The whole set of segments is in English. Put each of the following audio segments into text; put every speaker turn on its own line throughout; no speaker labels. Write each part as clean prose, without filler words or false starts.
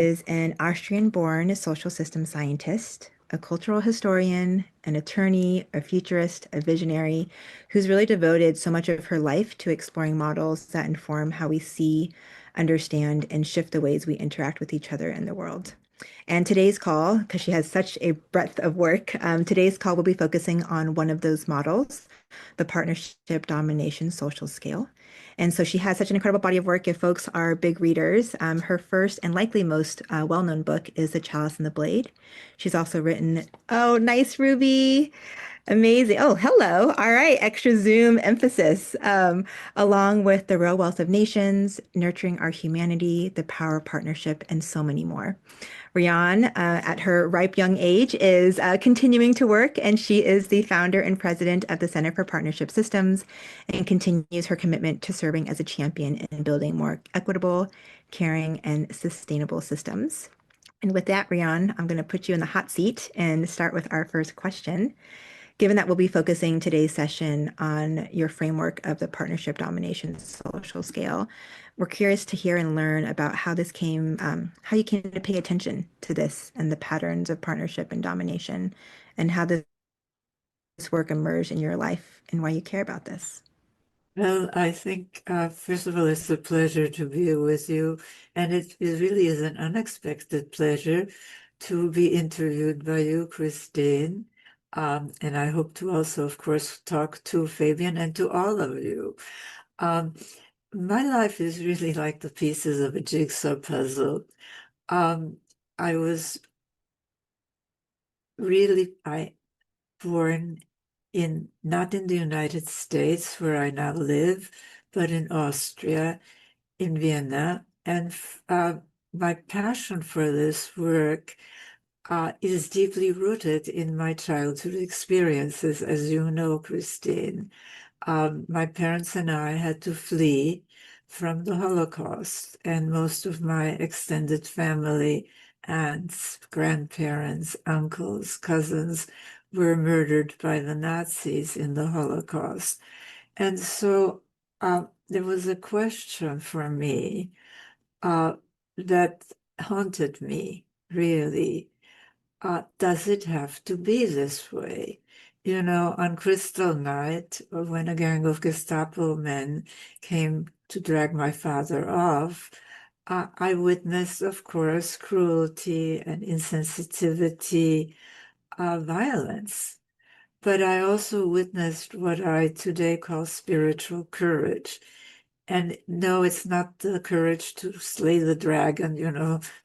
is an Austrian-born social system scientist, a cultural historian, an attorney, a futurist, a visionary, who's really devoted so much of her life to exploring models that inform how we see, understand, and shift the ways we interact with each other in the world. And today's call, because she has such a breadth of work, today's call will be focusing on one of those models, the Partnership Domination Social Scale. And so she has such an incredible body of work. If folks are big readers, her first and likely most well-known book is The Chalice and the Blade. She's also written, oh, nice, Ruby. Amazing. Oh, hello. All right. Extra Zoom emphasis, along with The Real Wealth of Nations, Nurturing Our Humanity, The Power of Partnership, and so many more. Riane, at her ripe young age, is continuing to work, and she is the founder and president of the Center for Partnership Systems and continues her commitment to serving as a champion in building more equitable, caring, and sustainable systems. And with that, Riane, I'm going to put you in the hot seat and start with our first question. Given that we'll be focusing today's session on your framework of the Partnership Domination Social Scale, we're curious to hear and learn about how you came to pay attention to this and the patterns of partnership and domination, and how this work emerged in your life and why you care about this.
Well, I think, first of all, it's a pleasure to be with you. And it really is an unexpected pleasure to be interviewed by you, Christine. And I hope to also, of course, talk to Fabian and to all of you. Um, my life is really like the pieces of a jigsaw puzzle. Um, I was I born not in the United States where I now live, but in Austria, in Vienna. And my passion for this work is deeply rooted in my childhood experiences, as you know, Christine. My parents and I had to flee from the Holocaust, and most of my extended family, aunts, grandparents, uncles, cousins, were murdered by the Nazis in the Holocaust. And so there was a question for me that haunted me, really. Does it have to be this way? You know, on Crystal Night, when a gang of Gestapo men came to drag my father off, I witnessed, of course, cruelty and insensitivity, violence. But I also witnessed what I today call spiritual courage. And no, it's not the courage to slay the dragon,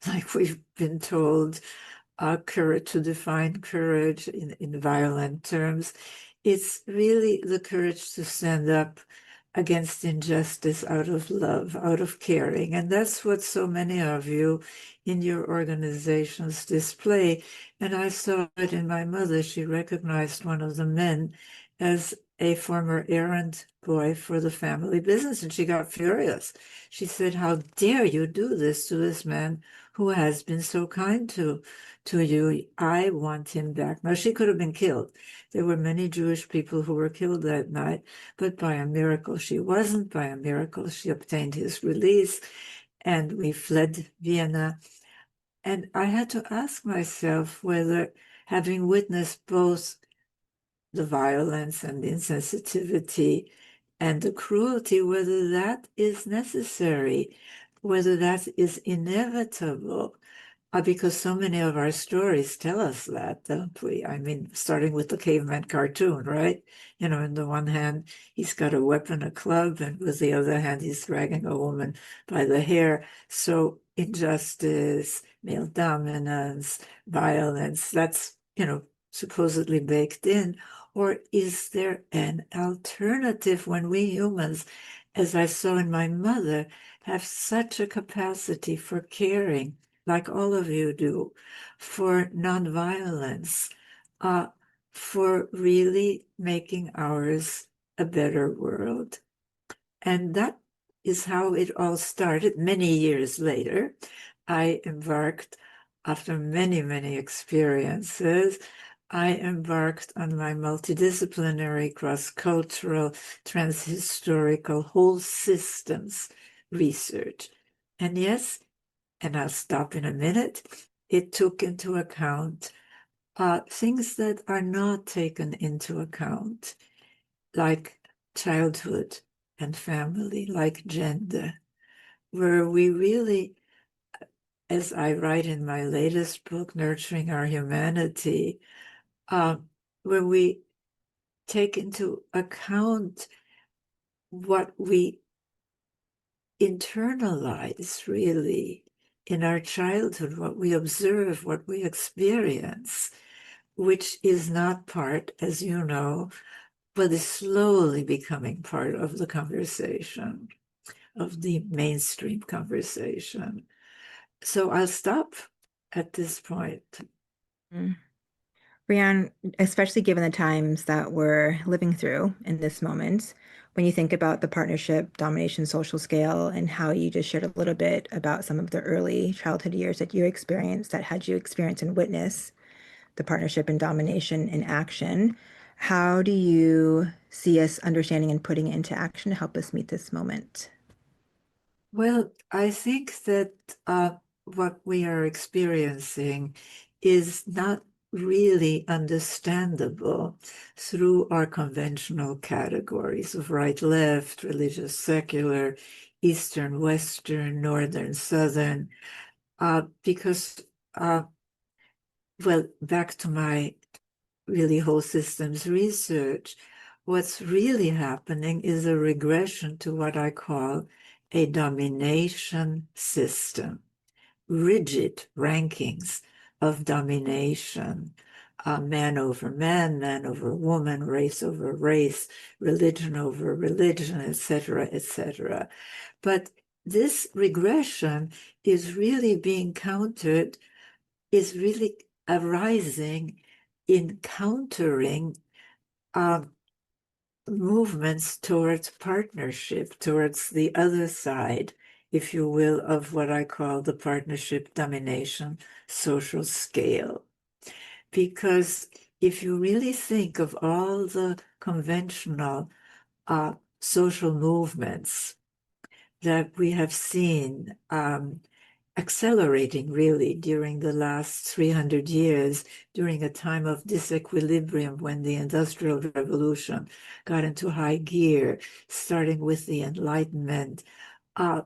like we've been told, courage to define courage in violent terms. It's really the courage to stand up against injustice out of love, out of caring. And that's what so many of you in your organizations display. And I saw it in my mother. She recognized one of the men as a former errand boy for the family business, and she got furious. She said, "How dare you do this to this man who has been so kind to you? I want him back." Now, she could have been killed. There were many Jewish people who were killed that night, but by a miracle she wasn't. By a miracle she obtained his release, and we fled Vienna. And I had to ask myself whether, having witnessed both the violence and the insensitivity and the cruelty, whether that is necessary, whether that is inevitable, because so many of our stories tell us that, don't we? I mean, starting with the caveman cartoon, right? You know, on the one hand, he's got a weapon, a club, and with the other hand, he's dragging a woman by the hair. So injustice, male dominance, violence, that's, supposedly baked in. Or is there an alternative when we humans, as I saw in my mother, have such a capacity for caring, like all of you do, for nonviolence, uh, for really making ours a better world? And that is how it all started. Many years later, I embarked, after many, many experiences, I embarked on my multidisciplinary, cross-cultural, transhistorical, whole systems research. And yes, and I'll stop in a minute, it took into account things that are not taken into account, like childhood and family, like gender, where we really, as I write in my latest book, Nurturing Our Humanity, uh, where we take into account what we internalize really in our childhood, what we observe, what we experience, which is not part, as you know, but is slowly becoming part of the conversation, of the mainstream conversation. So I'll stop at this point.
Mm. Riane, especially given the times that we're living through in this moment, when you think about the partnership domination social scale and how you just shared a little bit about some of the early childhood years that you experienced that had you experience and witness the partnership and domination in action, how do you see us understanding and putting it into action to help us meet this moment?
Well, I think that what we are experiencing is not really understandable through our conventional categories of right, left, religious, secular, Eastern, Western, Northern, Southern, because, well, back to my really whole systems research, what's really happening is a regression to what I call a domination system, rigid rankings of domination, man over man, man over woman, race over race, religion over religion, etc., etc. But this regression is really being countered, is really arising in countering um, movements towards partnership, towards the other side, if you will, of what I call the partnership domination social scale. Because if you really think of all the conventional social movements that we have seen accelerating really during the last 300 years, during a time of disequilibrium when the Industrial Revolution got into high gear, starting with the Enlightenment. Uh,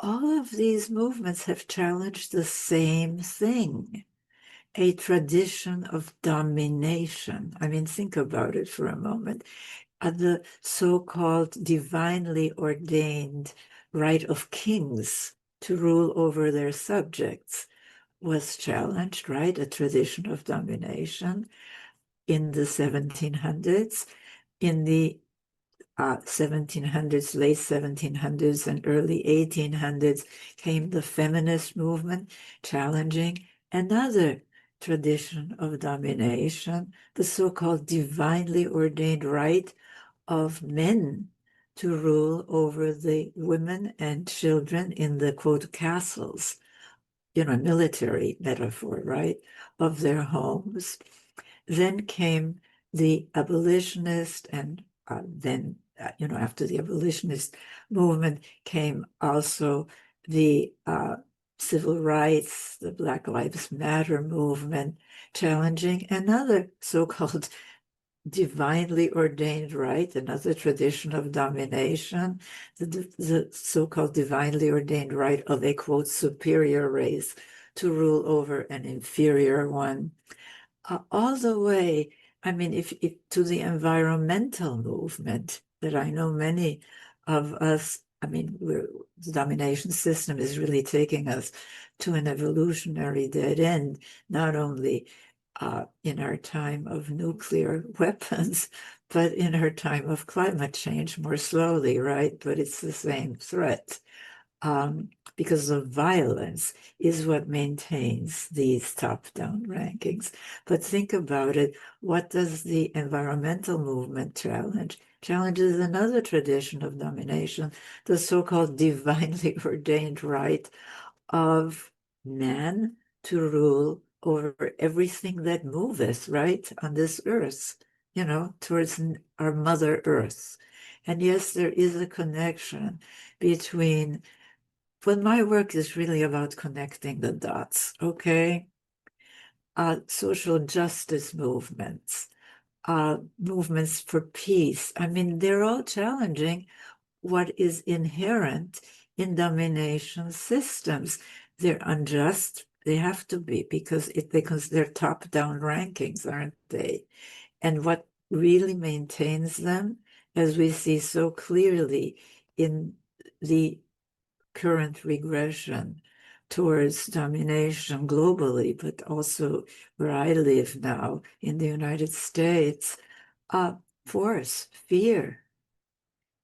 all of these movements have challenged the same thing, a tradition of domination. I mean, think about it for a moment. The so-called divinely ordained right of kings to rule over their subjects was challenged, right? A tradition of domination in the 1700s. In the 1700s, late 1700s, and early 1800s came the feminist movement challenging another tradition of domination, the so-called divinely ordained right of men to rule over the women and children in the quote castles, military metaphor, right, of their homes. Then came the abolitionist, and then, after the abolitionist movement came also the civil rights, the Black Lives Matter movement, challenging another so-called divinely ordained right, another tradition of domination, the so-called divinely ordained right of a quote superior race to rule over an inferior one, all the way, I mean, if to the environmental movement that I know many of us, I mean, the domination system is really taking us to an evolutionary dead end, not only in our time of nuclear weapons, but in our time of climate change more slowly, right? But it's the same threat. Because the violence is what maintains these top-down rankings. But think about it, what does the environmental movement challenge? Challenges another tradition of domination, the so-called divinely ordained right of man to rule over everything that moveth, right, on this earth, towards our Mother Earth. And yes, there is a connection between well, my work is really about connecting the dots, okay? Social justice movements, movements for peace. I mean, they're all challenging what is inherent in domination systems. They're unjust. They have to be because they're top-down rankings, aren't they? And what really maintains them, as we see so clearly in the current regression towards domination globally, but also where I live now in the United States, force, fear.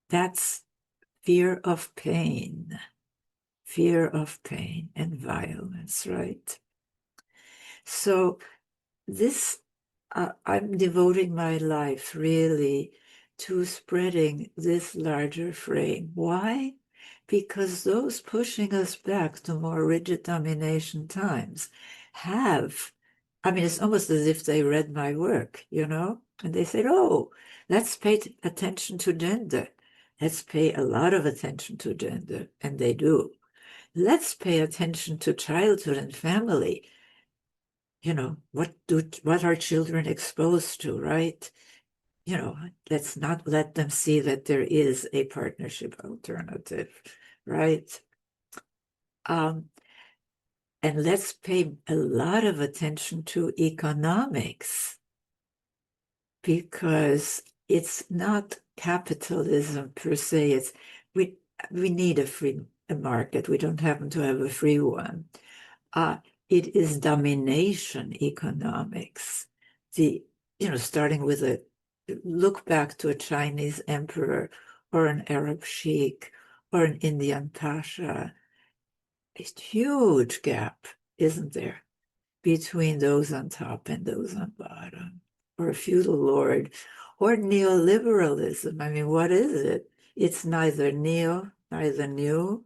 That's fear of pain and violence, right? So this, I'm devoting my life really to spreading this larger frame. Why? Because those pushing us back to more rigid domination times have, I mean, it's almost as if they read my work, and they said, oh, let's pay attention to gender. Let's pay a lot of attention to gender, and they do. Let's pay attention to childhood and family. What are children exposed to, right? Let's not let them see that there is a partnership alternative, right? Um, and let's pay a lot of attention to economics because it's not capitalism per se. We need a free market. We don't happen to have a free one. It is domination economics. Starting with a look back to a Chinese emperor or an Arab sheikh or an Indian pasha. A huge gap, isn't there, between those on top and those on bottom, or a feudal lord, or neoliberalism. I mean, what is it? It's neither neo, neither new,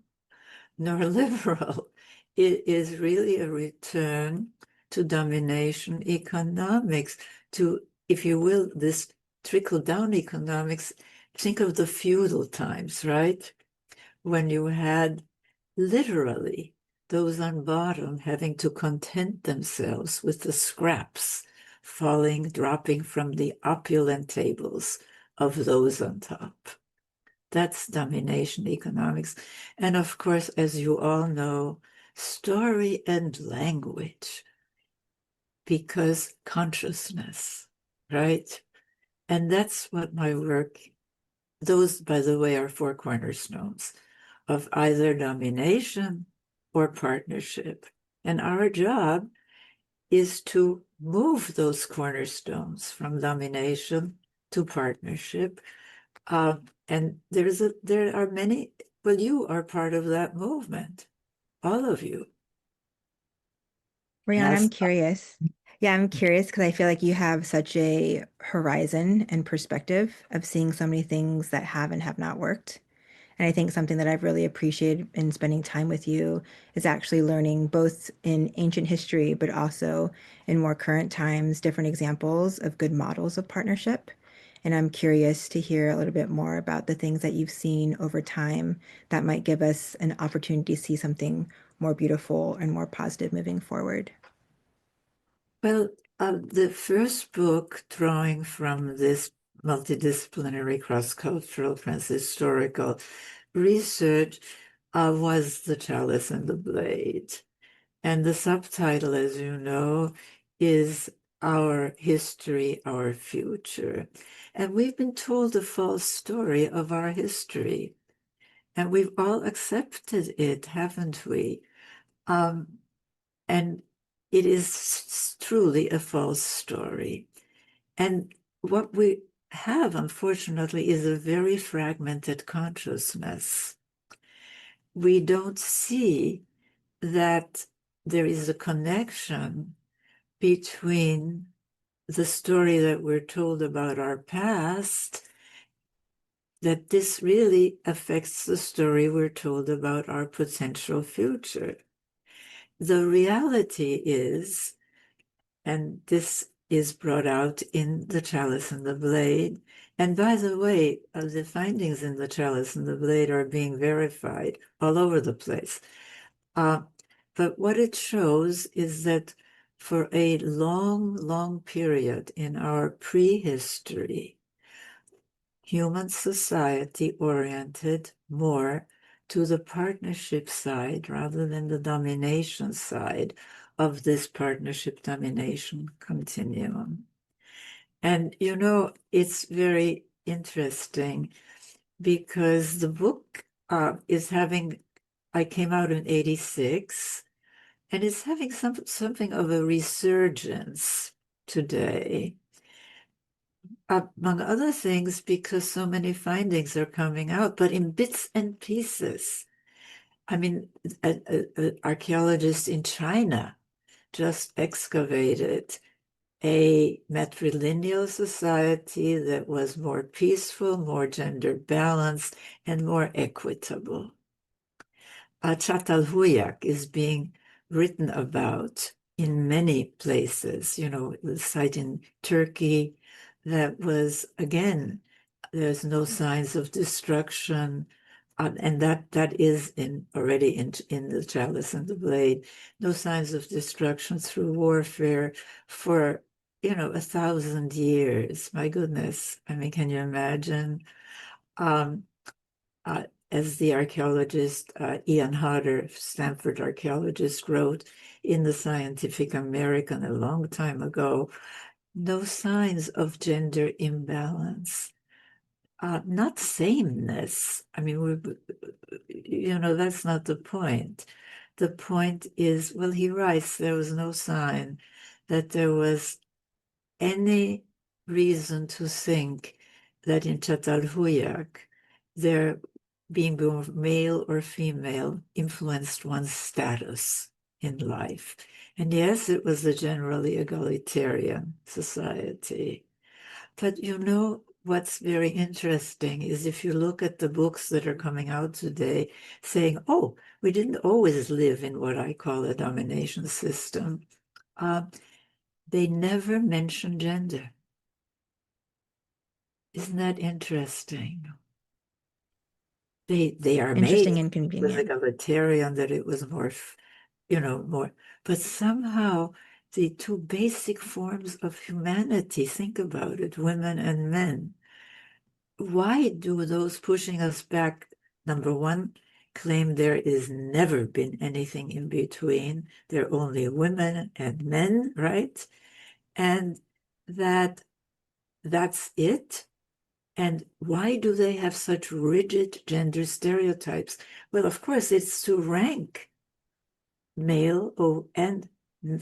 nor liberal. It is really a return to domination economics, to, if you will, this trickle-down economics. Think of the feudal times, right? When you had literally those on bottom having to content themselves with the scraps dropping from the opulent tables of those on top. That's domination economics. And of course, as you all know, story and language, because consciousness, right? And that's what my work, those, by the way, are four cornerstones of either domination or partnership. And our job is to move those cornerstones from domination to partnership. And there are many, well, you are part of that movement, all of you.
Riane, I'm
Yes.
curious. Yeah, I'm curious because I feel like you have such a horizon and perspective of seeing so many things that have and have not worked. And I think something that I've really appreciated in spending time with you is actually learning both in ancient history, but also in more current times, different examples of good models of partnership. And I'm curious to hear a little bit more about the things that you've seen over time that might give us an opportunity to see something more beautiful and more positive moving forward.
Well, the first book drawing from this multidisciplinary, cross-cultural, transhistorical research was The Chalice and the Blade. And the subtitle, as you know, is Our History, Our Future. And we've been told a false story of our history. And we've all accepted it, haven't we? Um, and it is truly a false story. And what we have, unfortunately, is a very fragmented consciousness. We don't see that there is a connection between the story that we're told about our past, that this really affects the story we're told about our potential future. The reality is, and this is brought out in The Chalice and the Blade, And by the way, the findings in the chalice and the blade are being verified all over the place. Uh, but what it shows is that for a long, long period in our prehistory, human society oriented more to the partnership side rather than the domination side of this partnership domination continuum. And it's very interesting because the book I came out in 86, and it's having something of a resurgence today. Among other things, because so many findings are coming out, but in bits and pieces. I mean, archaeologists in China just excavated a matrilineal society that was more peaceful, more gender balanced, and more equitable. Çatalhöyük is being written about in many places. The site in Turkey that was, again, there's no signs of destruction. And that is already in the chalice and the blade. No signs of destruction through warfare for 1,000 years. My goodness. I mean, can you imagine? Um, as the archaeologist Ian Hodder, Stanford archaeologist, wrote in the Scientific American a long time ago, no signs of gender imbalance. Not sameness. I mean, that's not the point. The point is, well, he writes, there was no sign that there was any reason to think that in Çatalhöyük, their being born male or female influenced one's status in life. And yes, it was a generally egalitarian society. But what's very interesting is if you look at the books that are coming out today saying, oh, we didn't always live in what I call a domination system, they never mention gender. Isn't that interesting? They are
Interesting
amazed
and
with
convenient.
egalitarian that it was more, more, but somehow the two basic forms of humanity, think about it, women and men. Why do those pushing us back, number one, claim there is never been anything in between? They're only women and men, right? And that's it. And why do they have such rigid gender stereotypes? Well, of course, it's to rank male and,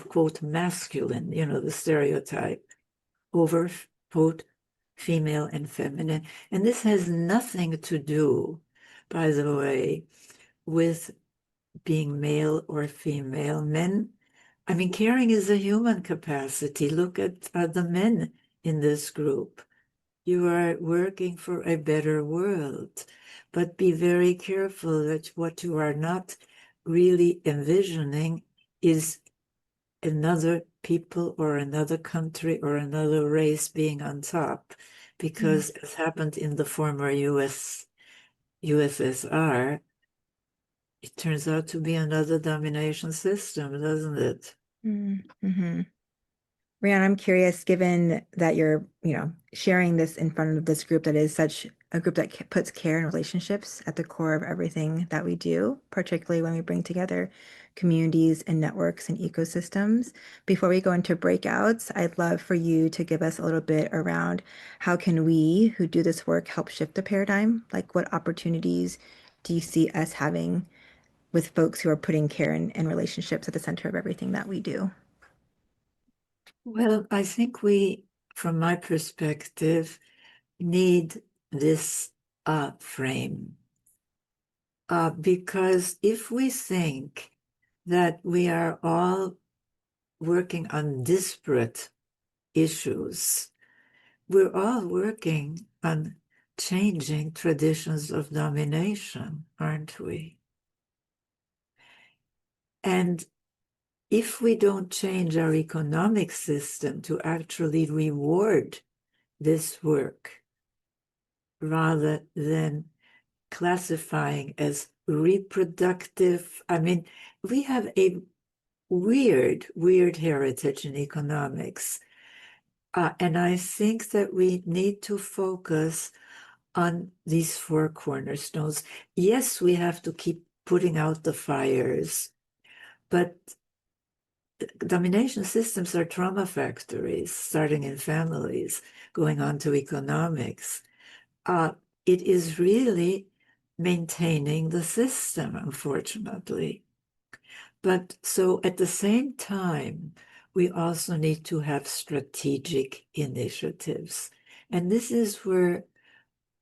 quote, masculine, the stereotype, over, quote, female and feminine. And this has nothing to do, by the way, with being male or female. Men, I mean, caring is a human capacity. Look at the men in this group. You are working for a better world, but be very careful that what you are not really envisioning is another people or another country or another race being on top, because as happened in the former USSR, it turns out to be another domination system, doesn't it?
Mm-hmm. Riane, I'm curious, given that you're, sharing this in front of this group that is such a group that puts care and relationships at the core of everything that we do, particularly when we bring together communities and networks and ecosystems. Before we go into breakouts, I'd love for you to give us a little bit around how can we who do this work help shift the paradigm? Like what opportunities do you see us having with folks who are putting care and relationships at the center of everything that we do?
Well, I think we, from my perspective, need this frame. Because if we think that we are all working on disparate issues, we're all working on changing traditions of domination, aren't we? And if we don't change our economic system to actually reward this work, rather than classifying as reproductive. I mean, we have a weird heritage in economics. And I think that we need to focus on these four cornerstones. Yes, we have to keep putting out the fires, but domination systems are trauma factories, starting in families, going on to economics. It is really maintaining the system, unfortunately. But so at the same time, we also need to have strategic initiatives. And this is where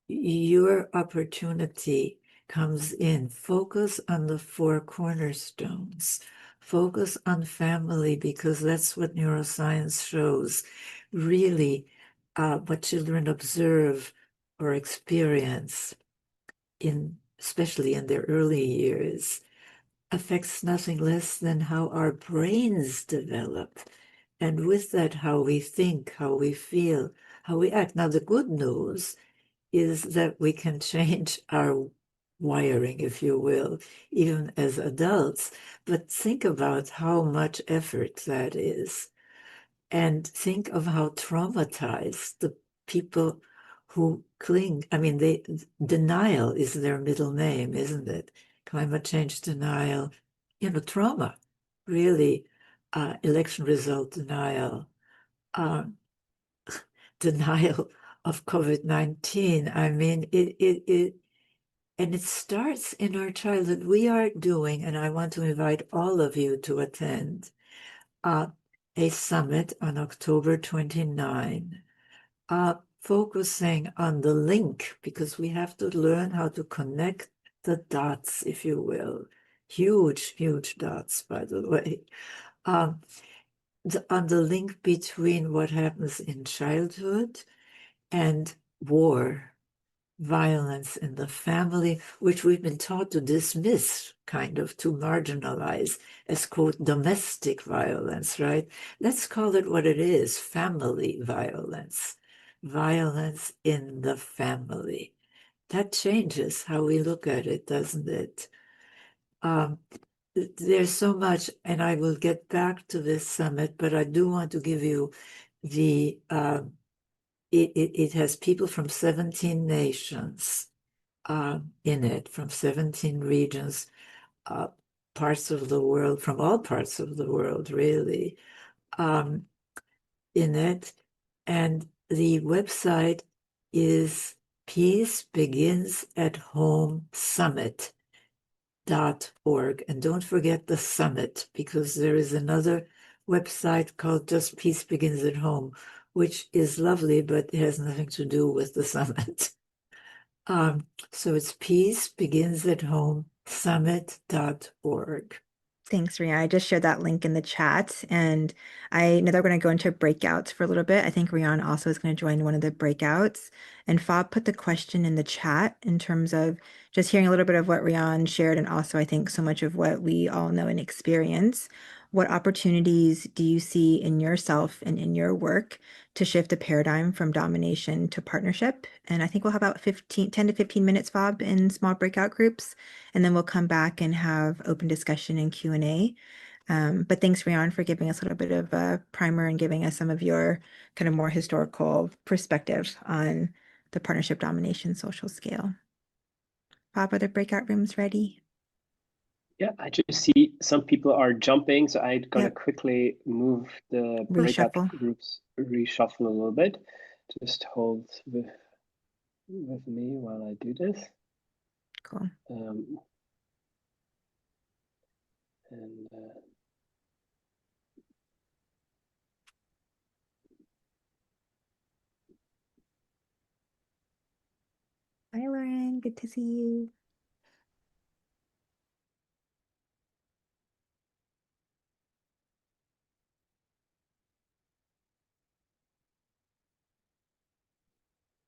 your opportunity comes in. Focus on the four cornerstones. Focus on family, because that's what neuroscience shows. Really, what children observe or experience especially in their early years, affects nothing less than how our brains develop. And with that, how we think, how we feel, how we act. Now, the good news is that we can change our wiring, if you will, even as adults. But think about how much effort that is. And think of how traumatized the people who cling. I mean, denial is their middle name, isn't it? Climate change denial, trauma, really, election result denial, uh, denial of COVID-19. I mean, and it starts in our childhood. We are doing, and I want to invite all of you to attend a summit on October 29, focusing on the link, because we have to learn how to connect the dots, if you will. Huge dots, by the way. On the link between what happens in childhood and war, violence in the family, which we've been taught to dismiss, kind of to marginalize as, quote, domestic violence, right? Let's call it what it is, family violence, violence in the family. That changes how we look at it, doesn't it? Um, there's so much, and I will get back to this summit, but I do want to give you it has people from 17 nations in it, from 17 regions, parts of the world, from all parts of the world, really, um, in it. And the website is Peace Begins at Home Summit.org. And don't forget the summit, because there is another website called just Peace Begins at Home, which is lovely, but it has nothing to do with the summit. So it's Peace Begins at Home Summit.org.
Thanks, Ria. I just shared that link in the chat, and I know they're going to go into breakouts for a little bit. I think Riane also is going to join one of the breakouts. And Fob put the question in the chat in terms of just hearing a little bit of what Riane shared, and also I think so much of what we all know and experience. What opportunities do you see in yourself and in your work to shift the paradigm from domination to partnership? And I think we'll have about 10 to 15 minutes, Fob, in small breakout groups, and then we'll come back and have open discussion and Q&A. But thanks, Riane, for giving us a little bit of a primer and giving us some of your kind of more historical perspective on the Partnership Domination Social Scale. Bob, are the breakout rooms ready?
Yeah, I just see some people are jumping, so I'm gonna quickly move the breakout groups, reshuffle a little bit. Just hold with me while I do this.
Cool.
And
Hi, Lauren. Good to see you.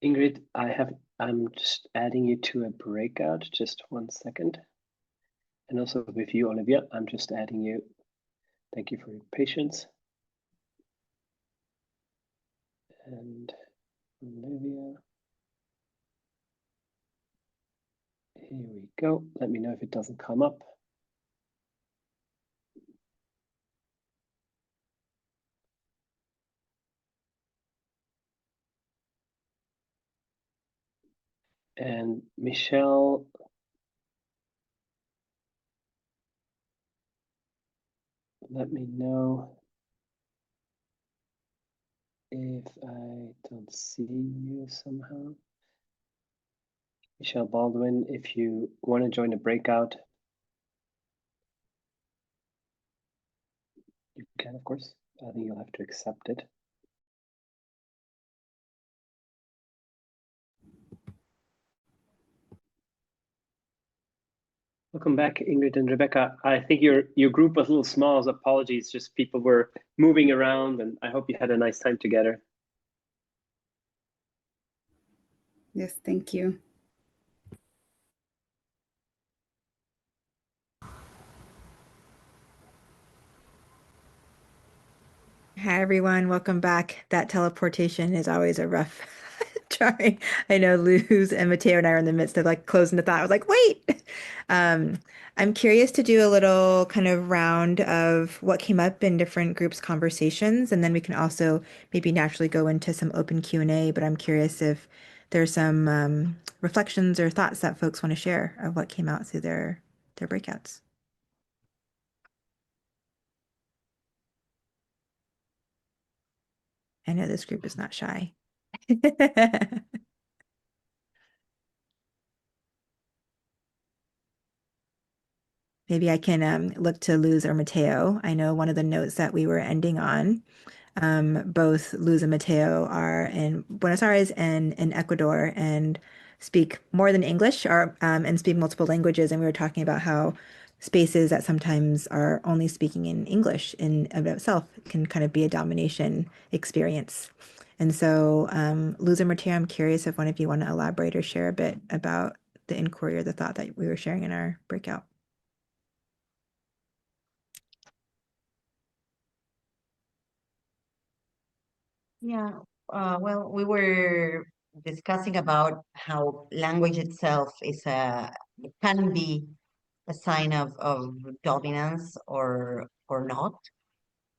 Ingrid, I'm just adding you to a breakout. Just 1 second. And also with you, Olivia, I'm just adding you. Thank you for your patience. And Olivia. go. Let me know if it doesn't come up. And Michelle, let me know if I don't see you somehow. Michelle Baldwin, if you want to join a breakout, you can, of course. I think you'll have to accept it. Welcome back, Ingrid and Rebecca. I think your group was a little small, so apologies. Just people were moving around, and I hope you had a nice time together.
Yes, thank you.
Hi, everyone. Welcome back. That teleportation is always a rough try. I know Luz and Mateo and I are in the midst of like closing the thought. I was like, wait. I'm curious to do a little kind of round of what came up in different groups' conversations, and then we can also maybe naturally go into some open Q&A, but I'm curious if there's some reflections or thoughts that folks want to share of what came out through their breakouts. I know this group is not shy. Maybe I can look to Luz or Mateo. I know one of the notes that we were ending on, both Luz and Mateo are in Buenos Aires and in Ecuador and speak more than English or and speak multiple languages. And we were talking about how spaces that sometimes are only speaking in English in of itself can kind of be a domination experience. And so, Luz or Mateo, I'm curious if one of you want to elaborate or share a bit about the inquiry or the thought that we were sharing in our breakout.
Yeah, well, we were discussing about how language itself it can be a sign of dominance or not.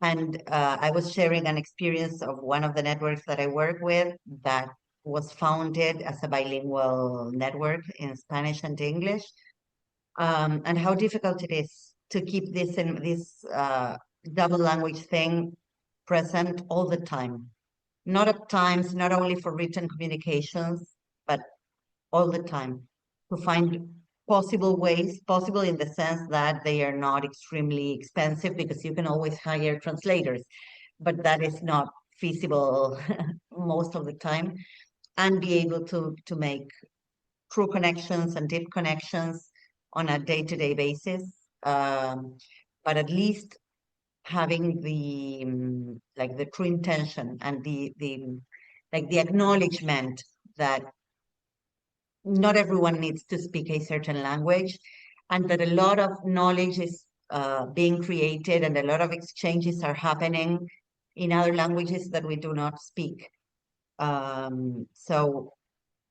And I was sharing an experience of one of the networks that I work with that was founded as a bilingual network in Spanish and English, and how difficult it is to keep this double language thing present all the time. Not at times, not only for written communications, but all the time to find possible ways, possible in the sense that they are not extremely expensive because you can always hire translators, but that is not feasible most of the time, and be able to make true connections and deep connections on a day-to-day basis. But at least having the like the true intention and the acknowledgement that not everyone needs to speak a certain language, and that a lot of knowledge is being created and a lot of exchanges are happening in other languages that we do not speak. So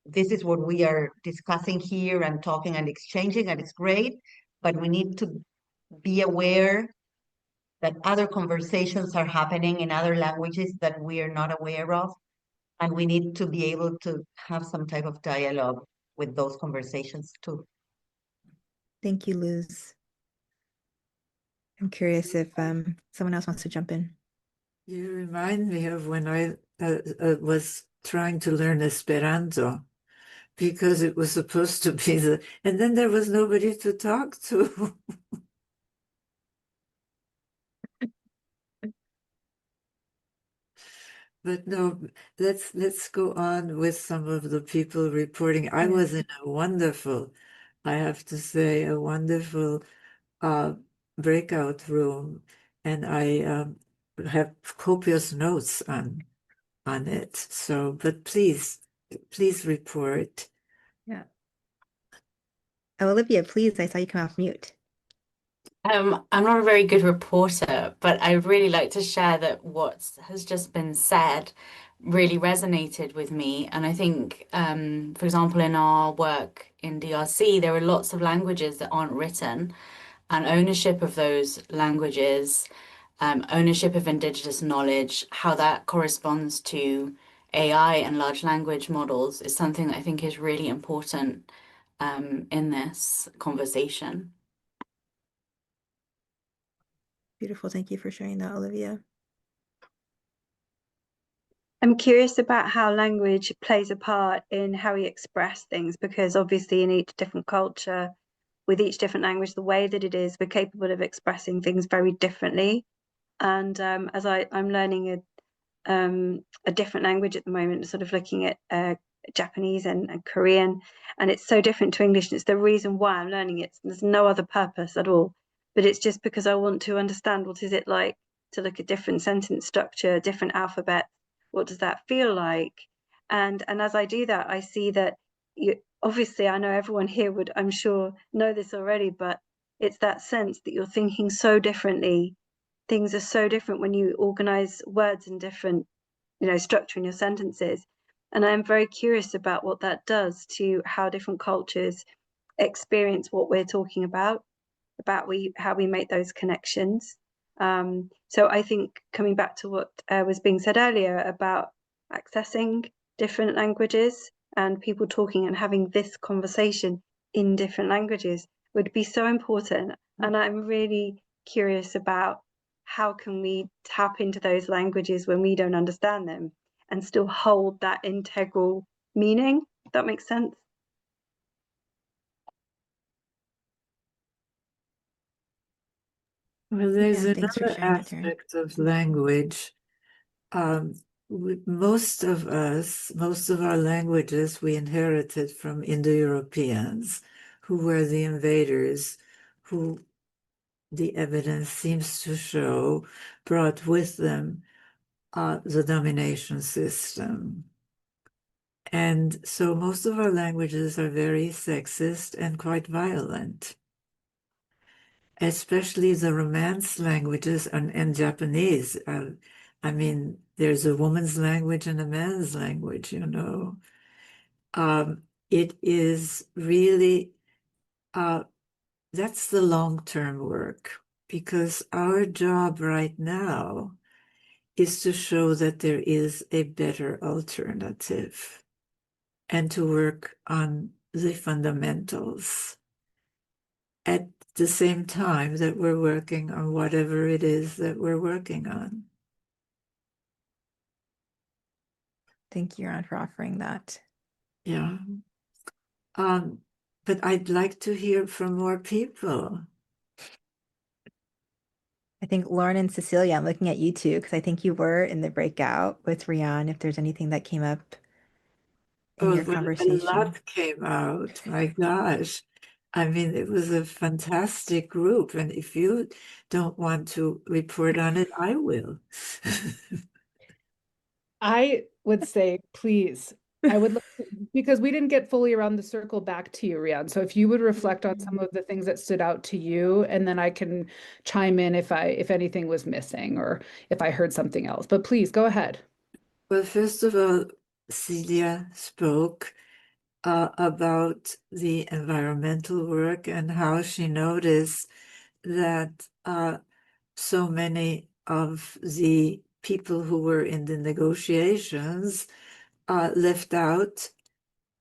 this is what we are discussing here and talking and exchanging, and it's great, but we need to be aware that other conversations are happening in other languages that we are not aware of, and we need to be able to have some type of dialogue with those conversations too.
Thank you, Luz. I'm curious if someone else wants to jump in.
You remind me of when I was trying to learn Esperanto, because it was supposed to be and then there was nobody to talk to. But no, let's go on with some of the people reporting. I was in a wonderful, I have to say, a wonderful breakout room, and I have copious notes on it. So, but please report.
Yeah. Oh, Olivia, please, I saw you come off mute.
I'm not a very good reporter, but I really like to share that what has just been said really resonated with me. And I think, for example, in our work in DRC, there are lots of languages that aren't written, and ownership of those languages, ownership of indigenous knowledge, how that corresponds to AI and large language models is something that I think is really important in this conversation.
Beautiful. Thank you for sharing that, Olivia.
I'm curious about how language plays a part in how we express things, because obviously in each different culture, with each different language, the way that it is, we're capable of expressing things very differently. And as I'm learning a different language at the moment, sort of looking at Japanese and Korean, and it's so different to English. And it's the reason why I'm learning it. There's no other purpose at all, but it's just because I want to understand what is it like to look at different sentence structure, different alphabets. What does that feel like? And as I do that, I see that obviously I know everyone here would, I'm sure, know this already, but it's that sense that you're thinking so differently. Things are so different when you organize words in different, structure in your sentences. And I'm very curious about what that does to how different cultures experience what we're talking about how we make those connections. So I think coming back to what was being said earlier about accessing different languages and people talking and having this conversation in different languages would be so important. And I'm really curious about how can we tap into those languages when we don't understand them and still hold that integral meaning. If that makes sense.
Well, there's
Thanks for
another
sharing that, Taryn.
aspect of language. Most of our languages we inherited from Indo-Europeans, who were the invaders, who the evidence seems to show brought with them the domination system. And so most of our languages are very sexist and quite violent, especially the Romance languages and Japanese. I mean, there's a woman's language and a man's language, It is really, that's the long-term work, because our job right now is to show that there is a better alternative and to work on the fundamentals at the same time that we're working on whatever it is that we're working on.
Thank you, Riane, for offering that.
Yeah. But I'd like to hear from more people.
I think Lauren and Cecilia, I'm looking at you too, because I think you were in the breakout with Riane, if there's anything that came up in your conversation.
A lot came out. My gosh. I mean, it was a fantastic group. And if you don't want to report on it, I will.
I would say, please, I would, because we didn't get fully around the circle back to you, Riane. So if you would reflect on some of the things that stood out to you, and then I can chime in if anything was missing or if I heard something else. But please go ahead.
Well, first of all, Celia spoke about the environmental work and how she noticed that so many of the people who were in the negotiations left out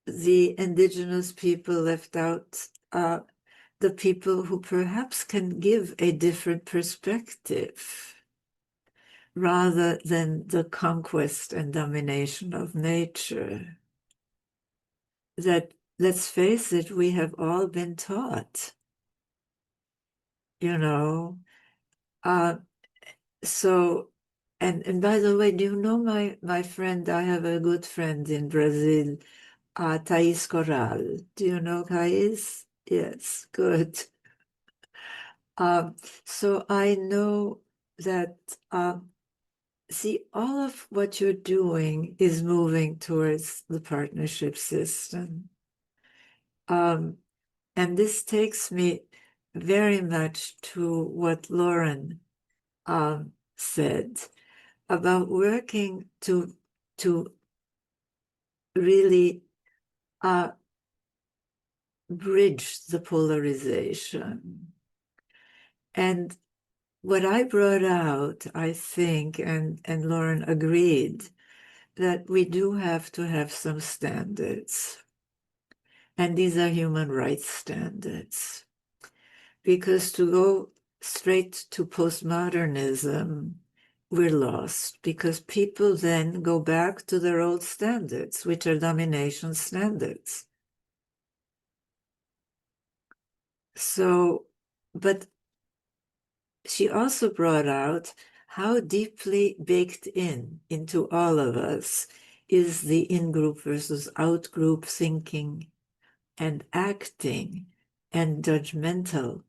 the indigenous people, left out the people who perhaps can give a different perspective rather than the conquest and domination of nature. That, let's face it, we have all been taught, So, and by the way, do you know my friend? I have a good friend in Brazil, Thais Corral. Do you know Thais? Yes, good. So I know that, see, all of what you're doing is moving towards the partnership system. And this takes me very much to what Lauren said about working to to really bridge the polarization. And what I brought out, I think, and Lauren agreed, that we do have to have some standards. And these are human rights standards. Because to go straight to postmodernism, we're lost, because people then go back to their old standards, which are domination standards. So, but she also brought out how deeply baked into all of us is the in-group versus out-group thinking and acting and judgmental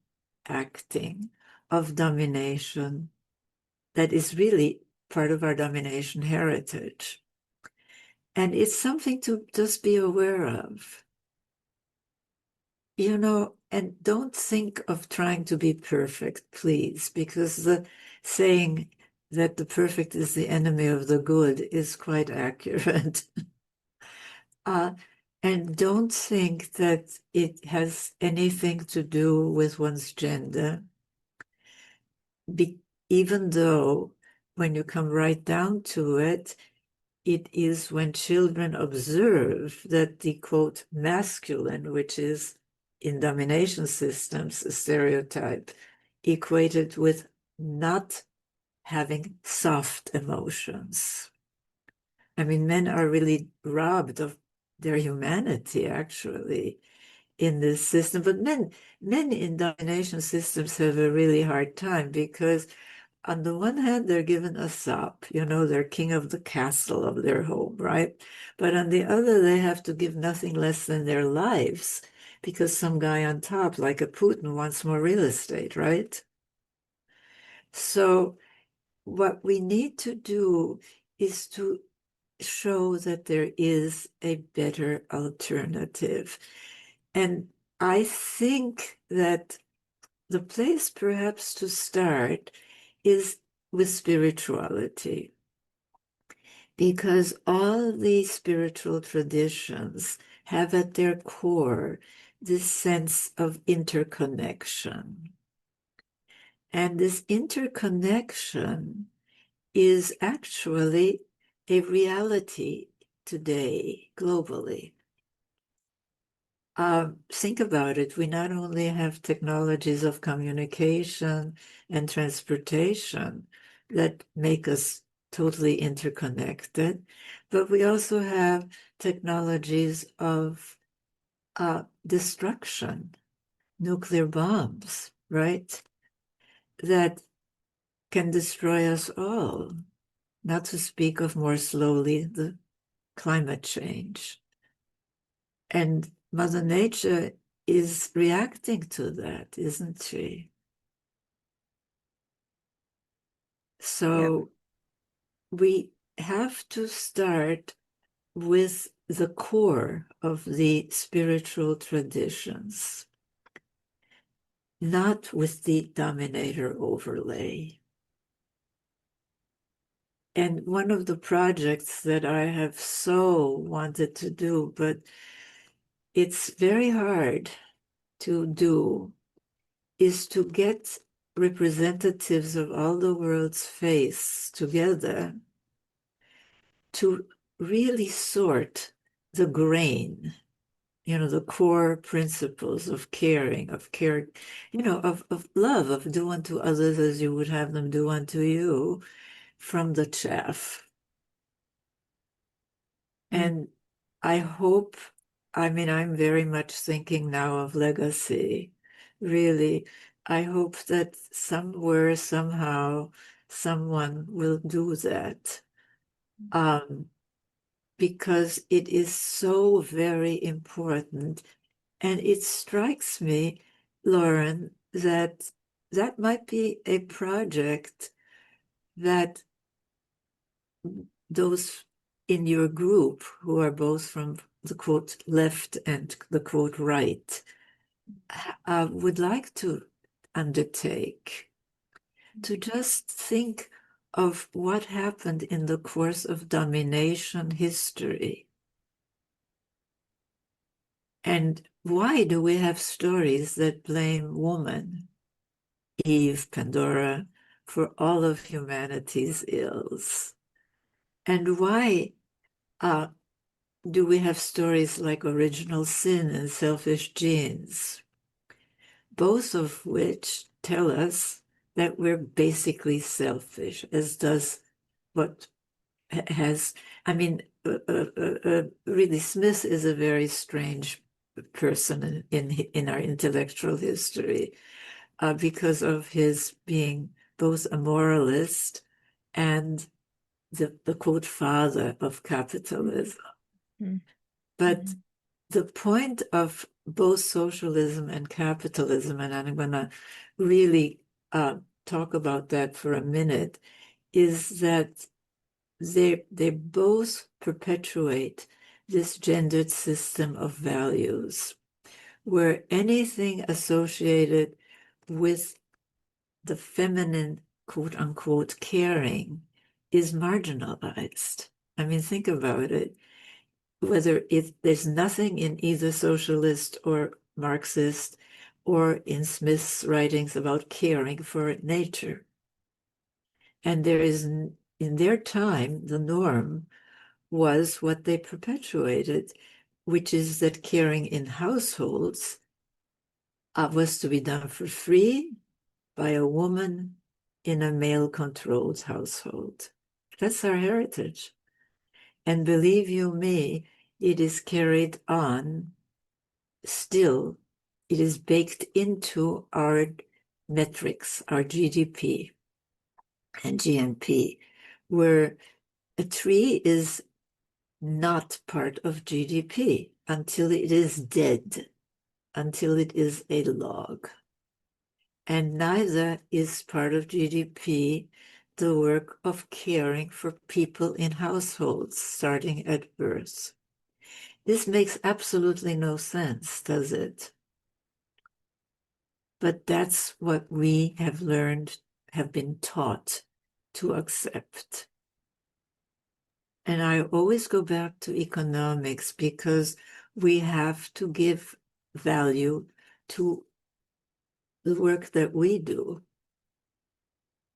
acting of domination that is really part of our domination heritage. And it's something to just be aware of. You know, and don't think of trying to be perfect, please, because the saying that the perfect is the enemy of the good is quite accurate. And don't think that it has anything to do with one's gender, even though when you come right down to it, it is when children observe that the, quote, masculine, which is in domination systems, a stereotype, equated with not having soft emotions. I mean, men are really robbed of their humanity, actually, in this system. But men in domination systems have a really hard time because on the one hand, they're given a sop, you know, they're king of the castle of their home, right? But on the other, they have to give nothing less than their lives because some guy on top, like a Putin, wants more real estate, right? So what we need to do is to show that there is a better alternative. And I think that the place perhaps to start is with spirituality, because all the spiritual traditions have at their core this sense of interconnection. And this interconnection is actually a reality today globally. Think about it. We not only have technologies of communication and transportation that make us totally interconnected, but we also have technologies of destruction, nuclear bombs, right? That can destroy us all, not to speak of more slowly the climate change. And Mother Nature is reacting to that, isn't she? So we have to start with the core of the spiritual traditions, not with the dominator overlay. And one of the projects that I have so wanted to do, but it's very hard to do, is to get representatives of all the world's faiths together to really sort the grain, you know, the core principles of caring, of care, you know, of love, of do unto others as you would have them do unto you, from the chaff. And I hope, I mean, I'm very much thinking now of legacy, really. I hope that somewhere, somehow, someone will do that. Because it is so very important. And it strikes me, Lauren, that that might be a project that those in your group who are both from the quote left and the quote right would like to undertake, to just think of what happened in the course of domination history. And why do we have stories that blame woman, Eve, Pandora, for all of humanity's ills? And why do we have stories like original sin and selfish genes, both of which tell us that we're basically selfish, as does what has, I mean, really, Smith is a very strange person in our intellectual history because of his being both a moralist and the quote father of capitalism. Mm-hmm. But the point of both socialism and capitalism, and I'm going to really talk about that for a minute, is that they both perpetuate this gendered system of values, where anything associated with the feminine, quote unquote, caring is marginalized. I mean, think about it. Whether there's nothing in either socialist or Marxist or in Smith's writings about caring for nature. And there is, in their time, the norm was what they perpetuated, which is that caring in households was to be done for free by a woman in a male-controlled household. That's our heritage. And believe you me, it is carried on still. It is baked into our metrics, our GDP and GNP, where a tree is not part of GDP until it is dead, until it is a log. And neither is part of GDP the work of caring for people in households starting at birth. This makes absolutely no sense, does it? But that's what we have learned, have been taught to accept. And I always go back to economics because we have to give value to the work that we do,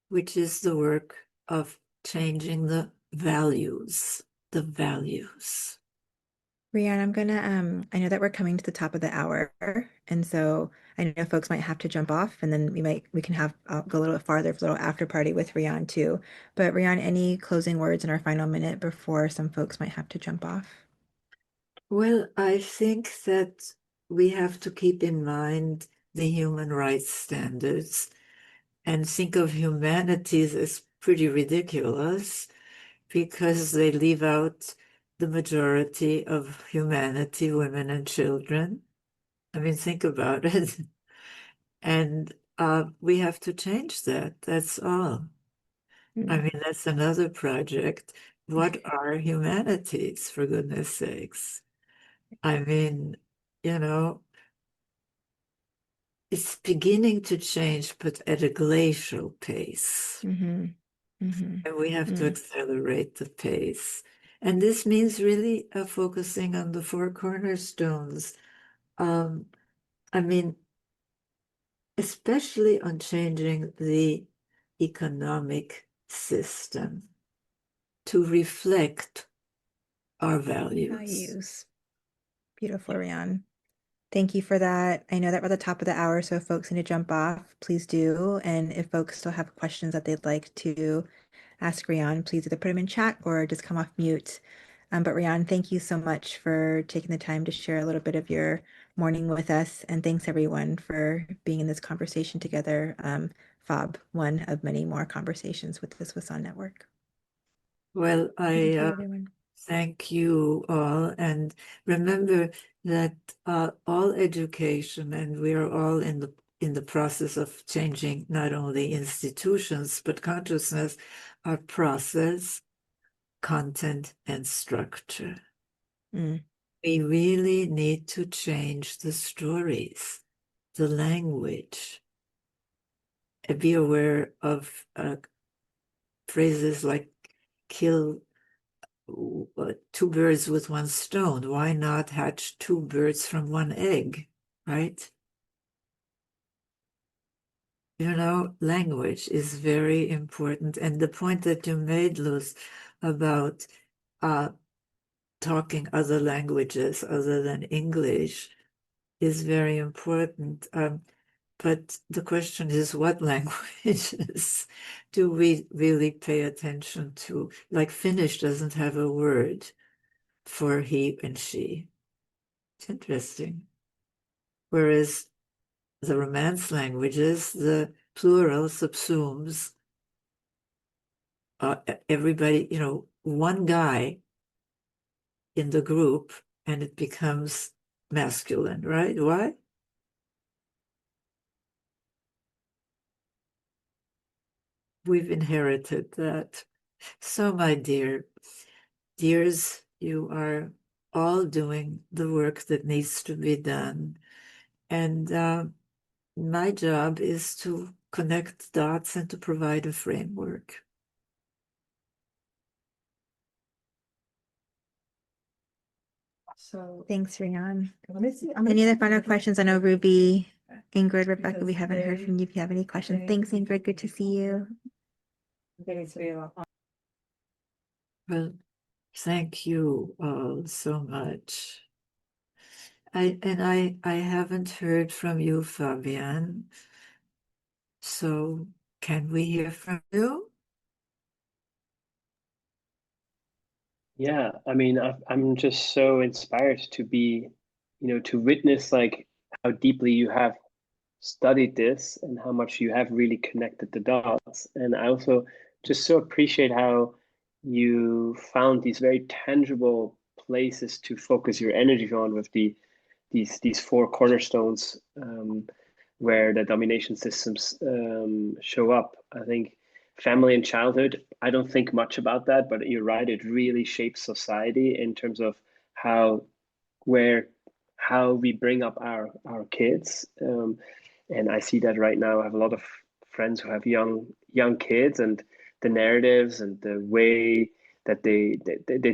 which is the work of changing the values, the values.
Riane, I'm gonna I know that we're coming to the top of the hour, and so I know folks might have to jump off, and then we can have go a little bit farther for a little after party with Riane too. But Riane, any closing words in our final minute before some folks might have to jump off?
Well, I think that we have to keep in mind the human rights standards and think of humanities as pretty ridiculous because they leave out the majority of humanity, women and children. I mean, think about it. And we have to change that. That's all. I mean, that's another project. What are humanities, for goodness sakes? I mean, you know, it's beginning to change, but at a glacial pace.
Mm-hmm. Mm-hmm.
And we have to accelerate the pace. And this means really focusing on the four cornerstones. I mean, especially on changing the economic system to reflect our values.
Beautiful, Riane. Thank you for that. I know that we're at the top of the hour, so if folks need to jump off, please do. And if folks still have questions that they'd like to ask Riane, please either put them in chat or just come off mute. But Riane, thank you so much for taking the time to share a little bit of your morning with us. And thanks everyone for being in this conversation together. FOB, one of many more conversations with this Wasan network.
Well, I thank you all. And remember that all education, and we are all in the process of changing not only institutions, but consciousness, are process, content, and structure. We really need to change the stories, the language, and be aware of phrases like kill two birds with one stone. Why not hatch two birds from one egg, right? Language is very important. And the point that you made, Luz, about talking other languages other than English is very important. But the question is, what languages do we really pay attention to? Like Finnish doesn't have a word for he and she. It's interesting. Whereas the Romance languages, the plural subsumes everybody, one guy in the group, and it becomes masculine, right? Why? We've inherited that. So, my dears, you are all doing the work that needs to be done. And my job is to connect dots and to provide a framework.
So thanks, Riane. Any other final questions? I know Ruby, Ingrid, Rebecca, we haven't heard from you. If you have any questions. Thanks, Ingrid. Good to see you.
Well, thank you all so much. I haven't heard from you, Fabian. So can we hear from you?
Yeah, I mean, I'm just so inspired to be, to witness like how deeply you have studied this and how much you have really connected the dots. And I also just so appreciate how you found these very tangible places to focus your energy on with these four cornerstones, where the domination systems show up. I think family and childhood, I don't think much about that, but you're right, it really shapes society in terms of how where how we bring up our kids. And I see that right now. I have a lot of friends who have young kids, and the narratives and the way that they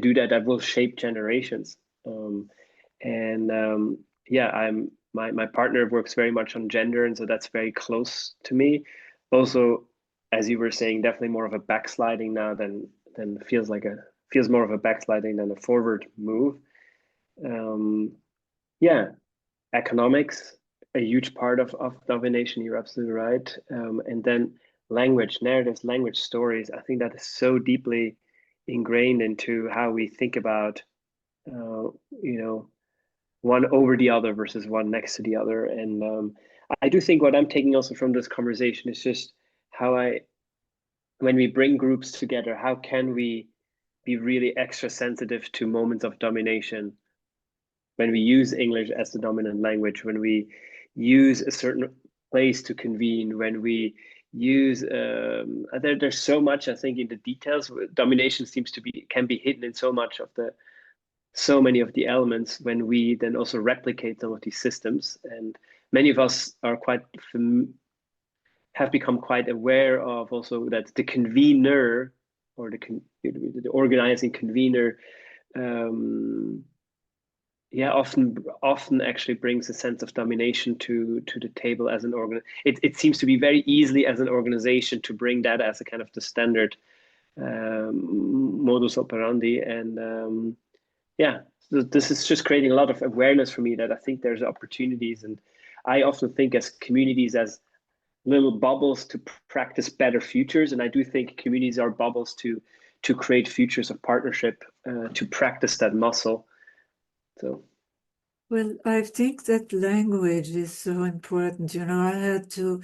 do that will shape generations. And yeah, my partner works very much on gender, and so that's very close to me. Also, as you were saying, definitely more of a backsliding now than feels more of a backsliding than a forward move. Yeah, economics, a huge part of domination. You're absolutely right. And then language, narratives, language, stories. I think that is so deeply ingrained into how we think about, one over the other versus one next to the other. And I do think what I'm taking also from this conversation is just how when we bring groups together, how can we be really extra sensitive to moments of domination when we use English as the dominant language, when we use a certain place to convene, when we use there's so much, I think, in the details. Domination can be hidden in so many of the elements when we then also replicate some of these systems. And many of us are have become quite aware of also that the convener or the organizing convener, often actually brings a sense of domination to the table as an organ. It seems to be very easily as an organization to bring that as a kind of the standard modus operandi. And this is just creating a lot of awareness for me that I think there's opportunities. And I often think as communities as little bubbles to practice better futures. And I do think communities are bubbles to create futures of partnership, to practice that muscle. So,
well, I think that language is so important. I had to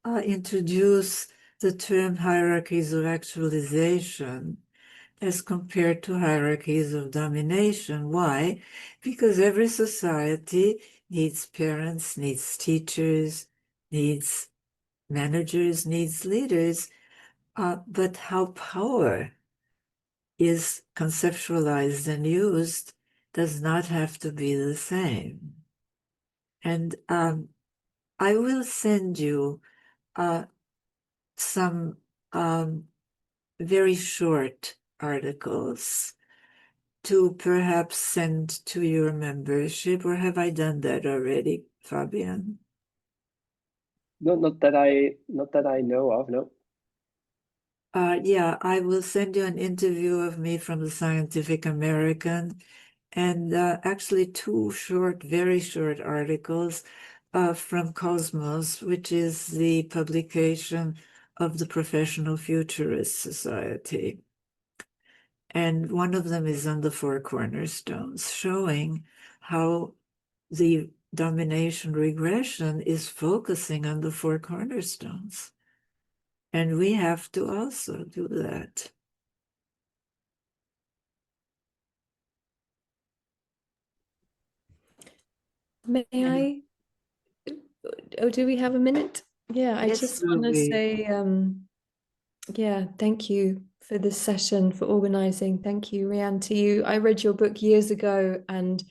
introduce the term hierarchies of actualization as compared to hierarchies of domination. Why? Because every society needs parents, needs teachers, needs managers, needs leaders, but how power is conceptualized and used does not have to be the same. And I will send you some very short articles to perhaps send to your membership, or have I done that already, Fabian?
No, not that I know of, no.
Yeah, I will send you an interview of me from the Scientific American, and actually two short, very short articles from Cosmos, which is the publication of the Professional Futurist Society. And one of them is on the four cornerstones, showing how the domination regression is focusing on the four cornerstones. And we have to also do that.
May I? Oh, do we have a minute? Yeah, I
Yes,
just want to say, yeah, thank you for this session, for organizing. Thank you, Riane, to you. I read your book years ago, and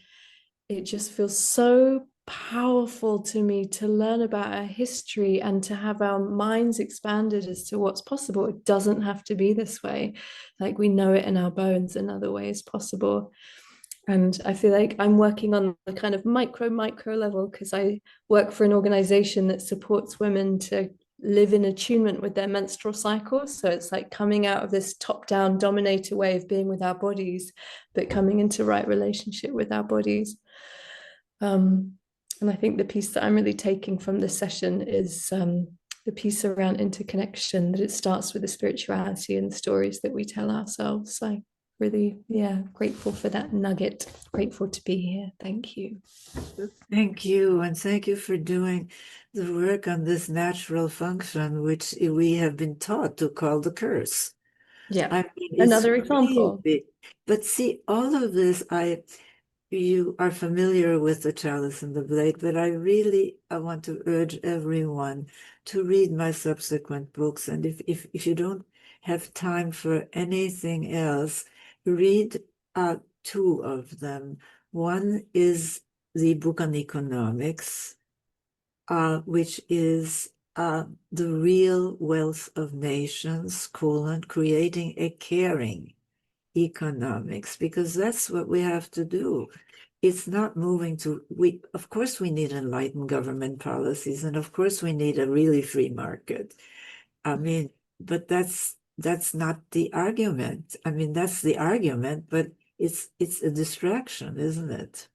it just feels so powerful to me to learn about our history and to have our minds expanded as to what's possible. It doesn't have to be this way. Like, we know it in our bones, another way is possible. And I feel like I'm working on the kind of micro level, because I work for an organization that supports women to live in attunement with their menstrual cycle. So it's like coming out of this top-down dominator way of being with our bodies, but coming into right relationship with our bodies. And I think the piece that I'm really taking from this session is the piece around interconnection, that it starts with the spirituality and the stories that we tell ourselves. So really, yeah, grateful for that nugget. Grateful to be here. Thank you.
Thank you. And thank you for doing the work on this natural function, which we have been taught to call the curse.
Yeah.
I mean,
Another example.
Really, but see, all of this, you are familiar with the chalice and the blade, but I want to urge everyone to read my subsequent books. And if you don't have time for anything else, read two of them. One is the book on economics, which is the real wealth of nations, creating a caring economics, because that's what we have to do. It's not moving to, of course we need enlightened government policies, and of course we need a really free market. I mean, but that's not the argument. I mean, that's the argument, but it's a distraction, isn't it?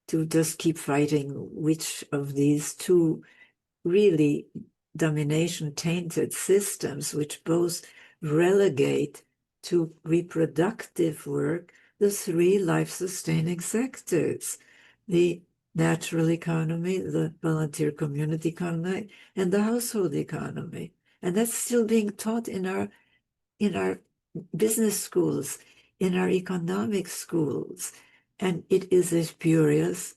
To just keep fighting which of these two really domination tainted systems, which both relegate to reproductive work the three life-sustaining sectors: the natural economy, the volunteer community economy, and the household economy. And that's still being taught in our business schools, in our economic schools. And it is a spurious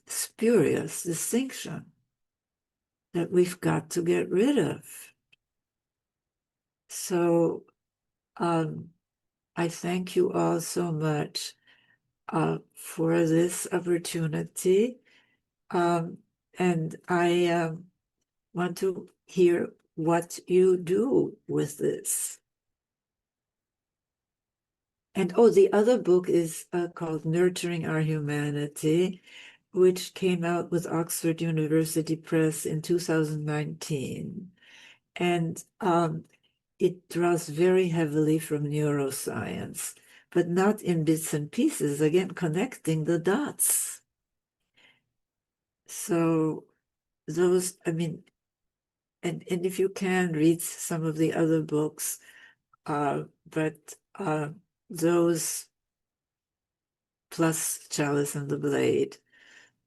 distinction that we've got to get rid of. So I thank you all so much for this opportunity. And I want to hear what you do with this. And the other book is called Nurturing Our Humanity, which came out with Oxford University Press in 2019. And it draws very heavily from neuroscience, but not in bits and pieces, again, connecting the dots. So those, I mean, and if you can, read some of the other books, but those plus Chalice and the Blade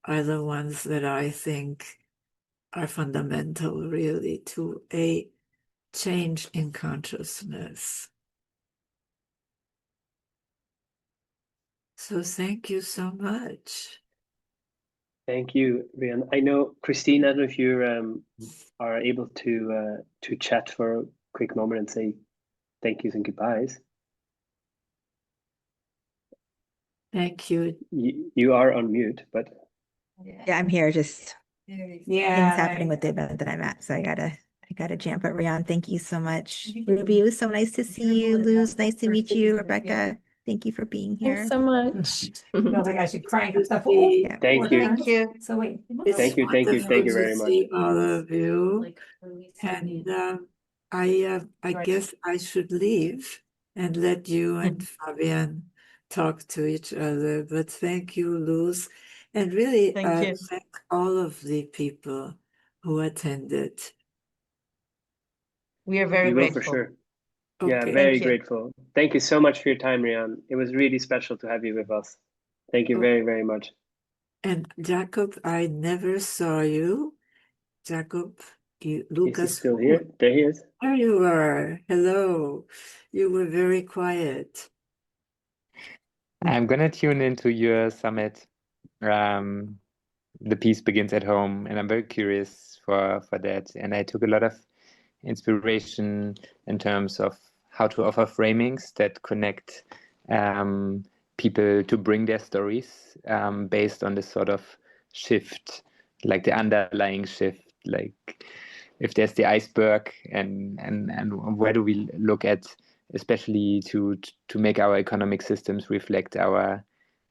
are the ones that I think are fundamental, really, to a change in consciousness. So thank you so much.
Thank you, Riane. I know, Christine, I don't know if you are able to chat for a quick moment and say thank yous and goodbyes.
Thank you.
You are on mute, but
yeah, I'm here. Just things happening with the event that I'm at, so I gotta I gotta jump, but Riane, thank you so much. Ruby, it was so nice to see you. Luz, nice to meet you. Rebecca, thank you for being here.
Thanks so much.
Feels like I should crank stuff.
Yeah.
Thank you.
Thank you.
So wait.
It's
Thank you
wonderful
very
to
much.
see all of you. And I guess I should leave and let you and Fabian talk to each other. But thank you, Luz. And really
Thank you.
thank all of the people who attended.
We are very
We will for
grateful.
sure. Yeah,
Okay.
very
Thank you.
grateful. Thank you so much for your time, Riane. It was really special to have you with us. Thank you very, very much.
And Jacob, I never saw you. Jacob,
Is he
Lucas.
still here? There he is.
There you are. Hello. You were very quiet.
I'm gonna tune into your summit. The Peace Begins at Home, and I'm very curious for that. And I took a lot of inspiration in terms of how to offer framings that connect people to bring their stories based on this sort of shift, like the underlying shift, like if there's the iceberg and where do we look at, especially to make our economic systems reflect our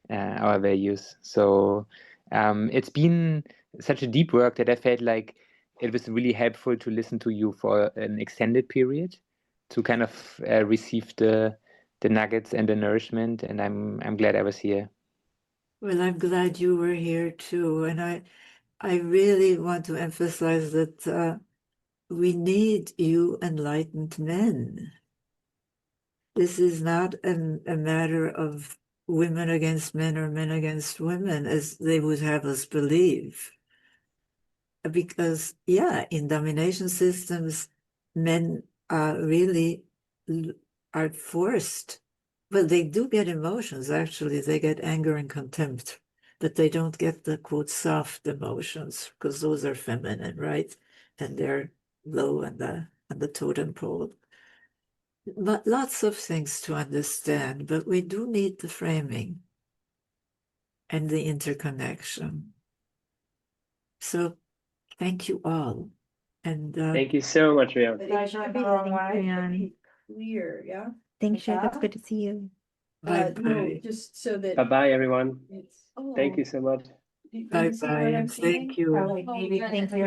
values. So it's been such a deep work that I felt like it was really helpful to listen to you for an extended period to kind of receive the nuggets and the nourishment. And I'm glad I was here.
Well, I'm glad you were here too. And I really want to emphasize that we need you enlightened men. This is not a matter of women against men or men against women, as they would have us believe. Because, yeah, in domination systems, men really are forced. Well, they do get emotions, actually. They get anger and contempt, but they don't get the, quote, soft emotions, because those are feminine, right? And they're low on the totem pole. But lots of things to understand, but we do need the framing and the interconnection. So thank you all. And
Thank you so much, Riane.
Clear, yeah. Thanks, Jacob. It's good to see you.
bye-bye.
No, just so that
Bye-bye, everyone.
it's.
Thank you so much.
Do you see what
Bye-bye,
I'm
and
saying?
thank you.
Thank you.